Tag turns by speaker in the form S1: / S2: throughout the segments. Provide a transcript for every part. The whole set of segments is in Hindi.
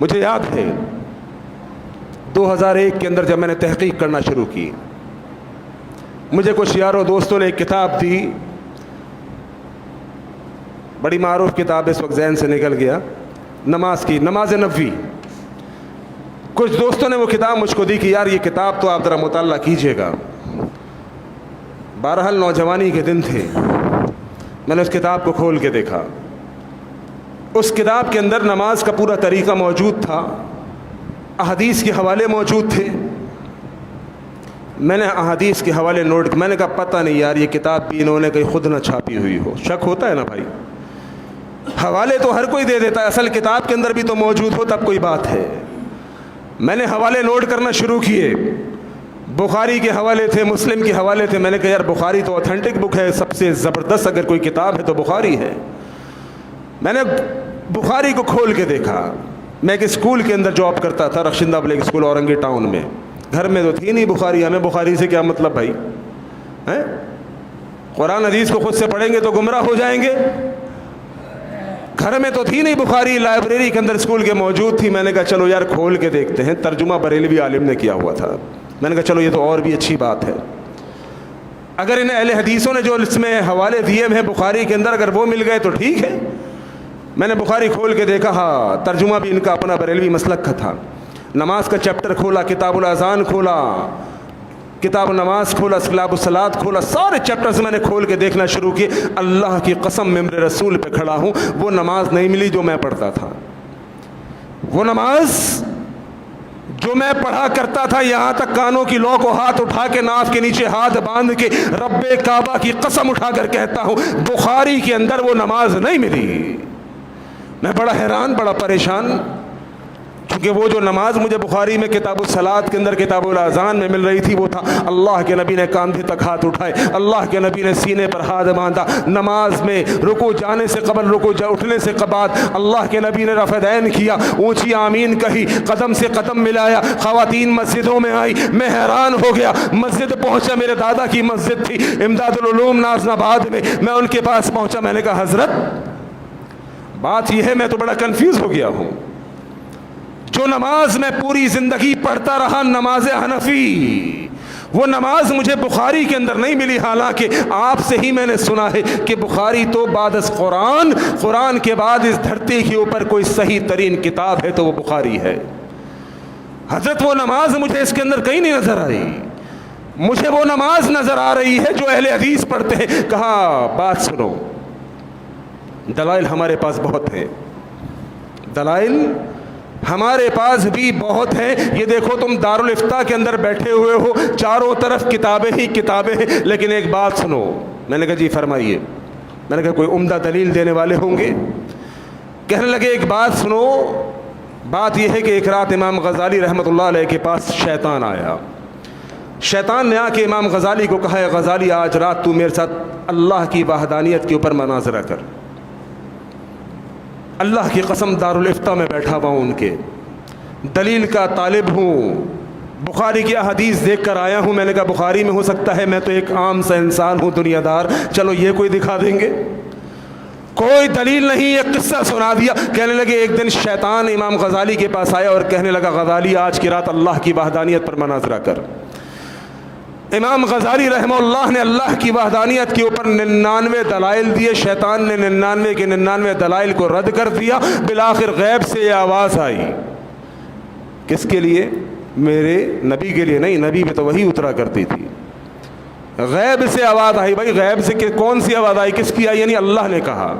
S1: मुझे याद है 2001 के अंदर जब मैंने तहकीक करना शुरू की, मुझे कुछ यारों दोस्तों ने एक किताब दी, बड़ी मारूफ किताब इस वक्त ज़हन से निकल गया, नमाज की, नमाज नबवी। कुछ दोस्तों ने वो किताब मुझको दी कि यार ये किताब तो आप ज़रा मुताला कीजिएगा। बहरहाल नौजवानी के दिन थे, मैंने उस किताब को खोल के देखा। उस किताब के अंदर नमाज का पूरा तरीका मौजूद था, अहदीस के हवाले मौजूद थे। मैंने अहदीस के हवाले नोट, मैंने कहा पता नहीं यार ये किताब भी इन्होंने कहीं खुद ना छापी हुई हो। शक होता है ना भाई, हवाले तो हर कोई दे देता है, असल किताब के अंदर भी तो मौजूद हो तब कोई बात है। मैंने हवाले नोट करना शुरू किए, बुखारी के हवाले थे, मुस्लिम के हवाले थे। मैंने कहा यार बुखारी तो ऑथेंटिक बुक है, सबसे ज़बरदस्त अगर कोई किताब है तो बुखारी है। मैंने बुखारी को खोल के देखा। मैं एक स्कूल के अंदर जॉब करता था, रशिंदा पब्लिक स्कूल औरंगी टाउन में। घर में तो थी नहीं बुखारी, हमें बुखारी से क्या मतलब भाई हैं? कुरान हदीस को खुद से पढ़ेंगे तो गुमराह हो जाएंगे। घर में तो थी नहीं बुखारी, लाइब्रेरी के अंदर स्कूल के मौजूद थी। मैंने कहा चलो यार खोल के देखते हैं। तर्जुमा बरेलवी आलिम ने किया हुआ था। मैंने कहा चलो ये तो और भी अच्छी बात है, अगर इन अहले हदीसों ने जो इसमें हवाले दिए हैं बुखारी के अंदर अगर वो मिल गए तो ठीक है। मैंने बुखारी खोल के देखा, हाँ तर्जुमा भी इनका अपना बरेलवी मसलक का था। नमाज का चैप्टर खोला, किताबुल अज़ान खोला, किताब नमाज खोला, किताबुल सलात खोला, सारे चैप्टर्स मैंने खोल के देखना शुरू किए। अल्लाह की कसम मैं मेरे रसूल पे खड़ा हूँ, वो नमाज नहीं मिली जो मैं पढ़ता था। वो नमाज जो मैं पढ़ा करता था, यहाँ तक कानों की लौ को हाथ उठा के नाफ के नीचे हाथ बांध के रब्बे काबा की कसम उठाकर कहता हूँ बुखारी के अंदर वो नमाज नहीं मिली। मैं बड़ा हैरान, बड़ा परेशान, क्योंकि वो जो नमाज मुझे बुखारी में किताबुल सलात के अंदर किताबुल अज़ान में मिल रही थी वो था अल्लाह के नबी ने कंधे तक हाथ उठाए, अल्लाह के नबी ने सीने पर हाथ बांधा, नमाज में रुकू जाने से कबल, रुकू उठने से बाद अल्लाह के नबी ने रफ़दैन किया, ऊंची आमीन कही, कदम से कदम मिलाया, ख़वातीन मस्जिदों में आई। मैं हैरान हो गया, मस्जिद पहुँचा, मेरे दादा की मस्जिद थी इमदादुल उलूम नाज़नाबाद में। मैं उनके पास पहुँचा, मैंने कहा हज़रत बात यह है, मैं तो बड़ा कन्फ्यूज़ हो गया हूँ। जो नमाज मैं पूरी ज़िंदगी पढ़ता रहा, नमाज हनफी, वो नमाज मुझे बुखारी के अंदर नहीं मिली। हालांकि आपसे ही मैंने सुना है कि बुखारी तो बाद कुरान, कुरान के बाद इस धरती के ऊपर कोई सही तरीन किताब है तो वो बुखारी है। हजरत वो नमाज मुझे इसके अंदर कहीं नहीं नज़र आई। मुझे वो नमाज नज़र आ रही है जो अहले हदीस पढ़ते हैं। कहा बात सुनो, दलाइल हमारे पास बहुत है, दलाइल हमारे पास भी बहुत है। ये देखो तुम दारुल इफ्ता के अंदर बैठे हुए हो, चारों तरफ किताबें ही किताबें हैं, लेकिन एक बात सुनो। मैंने कहा जी फरमाइए। मैंने कहा कोई उम्दा दलील देने वाले होंगे? कहने लगे एक बात सुनो, बात यह है कि एक रात इमाम गज़ाली रहमतुल्लाह अलैह के पास शैतान आया। शैतान ने आके इमाम गज़ाली को कहा, गज़ाली आज रात तू मेरे साथ अल्लाह की वहदानियत के ऊपर मनाजरा कर। अल्लाह की कसम दारुल इफ्ता में बैठा हुआ हूँ, उनके दलील का तालिब हूँ, बुखारी की हदीस देख कर आया हूँ। मैंने कहा बुखारी में हो सकता है, मैं तो एक आम सा इंसान हूँ दुनियादार, चलो ये कोई दिखा देंगे। कोई दलील नहीं, एक किस्सा सुना दिया। कहने लगे एक दिन शैतान इमाम गज़ाली के पास आया और कहने लगा गज़ाली आज की रात अल्लाह की वहदानियत पर मनाजरा कर। इमाम गज़ाली रहमतुल्लाह ने अल्लाह की वहदानियत के ऊपर 99 दलाइल दिए। शैतान ने 99 के 99 दलाइल को रद्द कर दिया। बिलाखिर गैब से ये आवाज़ आई, किसके लिए? मेरे नबी के लिए नहीं, नबी में तो वही उतरा करती थी। गैब से आवाज़ आई। भाई गैब से कौन सी आवाज़ आई, किसकी आई? यानी अल्लाह ने कहा।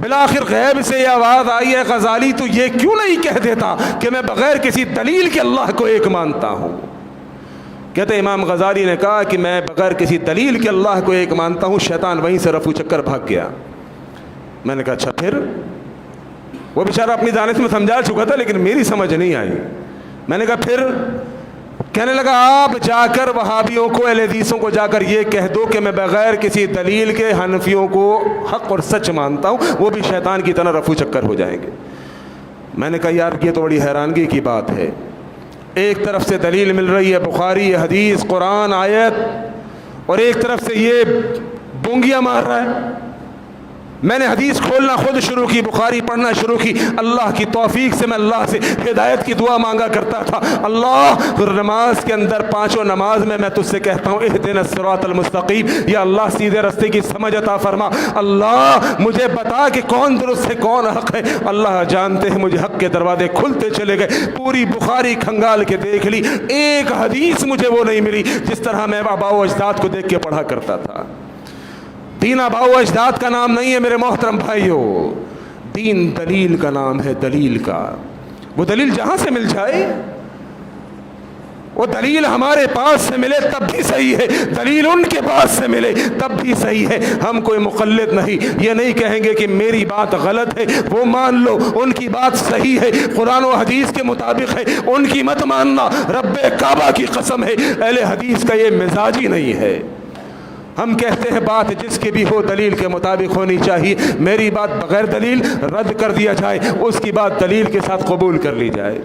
S1: बिलाखिर गैब से ये आवाज़ आई है, गज़ाली तो ये क्यों नहीं कह देता कि मैं बग़ैर किसी दलील के अल्लाह को एक मानता हूँ? कहते इमाम गज़ाली ने कहा कि मैं बग़ैर किसी दलील के अल्लाह को एक मानता हूँ। शैतान वहीं से रफू चक्कर भाग गया। मैंने कहा अच्छा फिर? वो बेचारा अपनी दानिश में समझा चुका था लेकिन मेरी समझ नहीं आई। मैंने कहा फिर? कहने लगा आप जाकर वहाबियों को, अहले हदीसों को जाकर ये कह दो कि मैं बग़ैर किसी दलील के हनफियों को हक़ और सच मानता हूँ, वो भी शैतान की तरह रफू चक्कर हो जाएंगे। मैंने कहा यार ये तो बड़ी हैरानगी की बात है, एक तरफ से दलील मिल रही है बुखारी, हदीस, कुरान, आयत, और एक तरफ से ये बोंगियाँ मार रहा है। मैंने हदीस खोलना खुद शुरू की, बुखारी पढ़ना शुरू की। अल्लाह की तौफीक से मैं अल्लाह से हिदायत की दुआ मांगा करता था। अल्लाह, नमाज के अंदर, पांचों नमाज में मैं तुझसे कहता हूँ इहदिनस सिरातल मुस्तकीम, या अल्लाह सीधे रास्ते की समझ अता फरमा। अल्लाह मुझे बता कि कौन दुरुस्त है कौन हक है। अल्लाह जानते हैं मुझे हक के दरवाजे खुलते चले गए। पूरी बुखारी खंगाल के देख ली, एक हदीस मुझे वो नहीं मिली जिस तरह मैं आबाओ अजदाद को देख के पढ़ा करता था। दीन आबाओ अजदाद का नाम नहीं है मेरे मोहतरम भाइयों, दीन दलील का नाम है, दलील का। वो दलील जहां से मिल जाए, वो दलील हमारे पास से मिले तब भी सही है, दलील उनके पास से मिले तब भी सही है। हम कोई मुक़ल्लिद नहीं, ये नहीं कहेंगे कि मेरी बात गलत है वो मान लो, उनकी बात सही है, कुरान और हदीस के मुताबिक है, उनकी मत मानना। रब्बे काबा की कसम है, अहले हदीस का ये मिजाज ही नहीं है। हम कहते हैं बात जिसकी भी हो दलील के मुताबिक होनी चाहिए। मेरी बात बगैर दलील रद्द कर दिया जाए, उसकी बात दलील के साथ कबूल कर ली जाए।